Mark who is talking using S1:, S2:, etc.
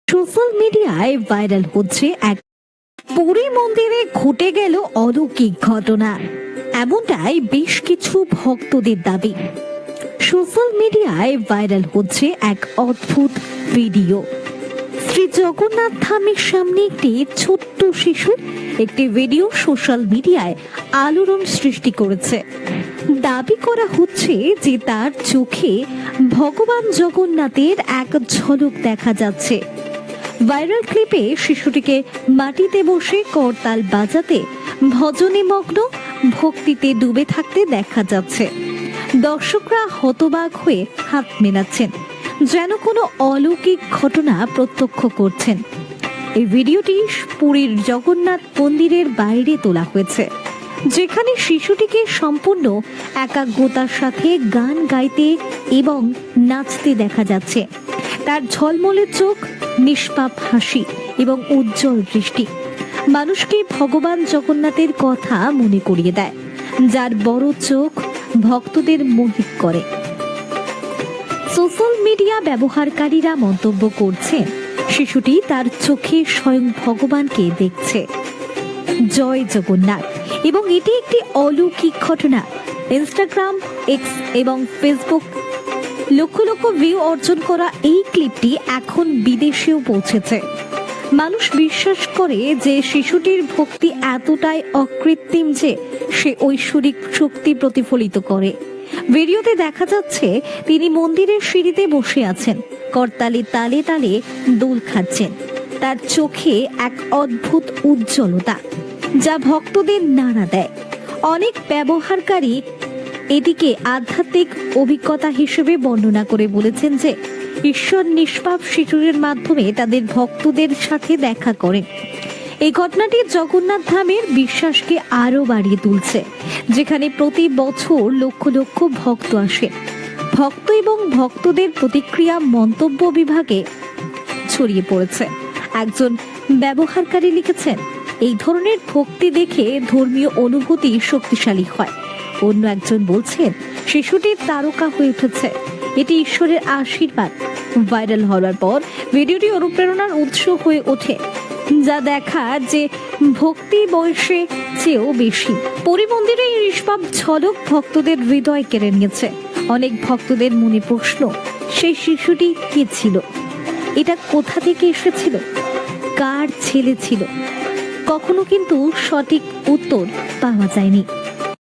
S1: Social মিডিয়ায় viral হচ্ছে এক পুরী মন্দিরে ঘটে গেল অলৌকিক ঘটনা। এমনটাই বেশ কিছু ভক্তদের দাবি। সোশ্যাল মিডিয়ায় ভাইরাল হচ্ছে এক অদ্ভুত ভিডিও। শ্রী জগন্নাথ ধামের সামনে একটি ছোট্ট শিশুর একটি ভিডিও সোশ্যাল মিডিয়ায় আলোড়ন সৃষ্টি করেছে। দাবি করা হচ্ছে যে তার চোখে ভগবান জগন্নাথের এক ঝলক দেখা যাচ্ছে। ভাইরাল ক্লিপে শিশুটিকে মাটিতে বসে করতাল বাজাতে ভজনে মগ্ন ভক্তিতে ডুবে থাকতে দেখা যাচ্ছে। দর্শকরা হতবাক হয়ে হাত মেলাচ্ছেন, যেন কোনো অলৌকিক ঘটনা প্রত্যক্ষ করছেন। এই ভিডিওটি পুরীর জগন্নাথ মন্দিরের বাইরে তোলা হয়েছে, যেখানে শিশুটিকে সম্পূর্ণ একাগ্রতার সাথে গান গাইতে এবং নাচতে দেখা যাচ্ছে। তার ঝলমলে চোখ, নিষ্পাপ হাসি এবং উজ্জ্বল দৃষ্টি মানুষকে ভগবান জগন্নাথের কথা মনে করিয়ে দেয়, যার বড় চোখ ভক্তদের মোহিত করে। সোশ্যাল মিডিয়া ব্যবহারকারীরা মন্তব্য করছেন, শিশুটি তার চোখে স্বয়ং ভগবানকে দেখছে। জয় জগন্নাথ। এবং এটি একটি অলৌকিক ঘটনা। ইনস্টাগ্রাম, এক্স এবং ফেসবুক লক্ষ লক্ষ ভিউ অর্জন করা এই ক্লিপটি এখন বিদেশেও পৌঁছেছে। মানুষ বিশ্বাস করে যে শিশুটির ভক্তি এতটাই অকৃত্রিম যে সে ঐশ্বরিক শক্তি প্রতিফলিত করে। ভিডিওতে দেখা যাচ্ছে তিনি মন্দিরের সিঁড়িতে বসে আছেন, করতালি তালে তালে দোল খাচ্ছেন। তার চোখে এক অদ্ভুত উজ্জ্বলতা, যা ভক্তদের নাড়া দেয়। অনেক ব্যবহারকারী এটিকে আধ্যাত্মিক অভিজ্ঞতা হিসেবে বর্ণনা করে বলেছেন যে ঈশ্বর নিষ্পাপ শিশুরের মাধ্যমে তাদের ভক্তদের সাথে দেখা করেন। এই ঘটনাটি জগন্নাথ ধামের বিশ্বাসকে আরো বাড়িয়ে তুলছে, যেখানে প্রতি বছর লক্ষ লক্ষ ভক্ত আসে। ভক্ত এবং ভক্তদের প্রতিক্রিয়া মন্তব্য বিভাগে ছড়িয়ে পড়েছে। একজন ব্যবহারকারী লিখেছেন, এই ধরনের ভক্তি দেখে ধর্মীয় অনুভূতি শক্তিশালী হয়। অন্য একজন বলছেন, শিশুটির তারকা হয়ে উঠেছে, এটি ঈশ্বরের আশীর্বাদ। ভাইরাল হওয়ার পর ভিডিওটি অনুপ্রেরণার উৎস হয়ে ওঠে, যা দেখা যে ভক্তি বয়সে চেয়েও বেশি। পুরী মন্দিরে এই নিষ্পাপ ঝলক ভক্তদের হৃদয় কেড়ে নিয়েছে। অনেক ভক্তদের মনে প্রশ্ন, সেই শিশুটি কে ছিল? এটা কোথা থেকে এসেছিল? কার ছেলে ছিল? কখনো কিন্তু সঠিক উত্তর পাওয়া যায়নি।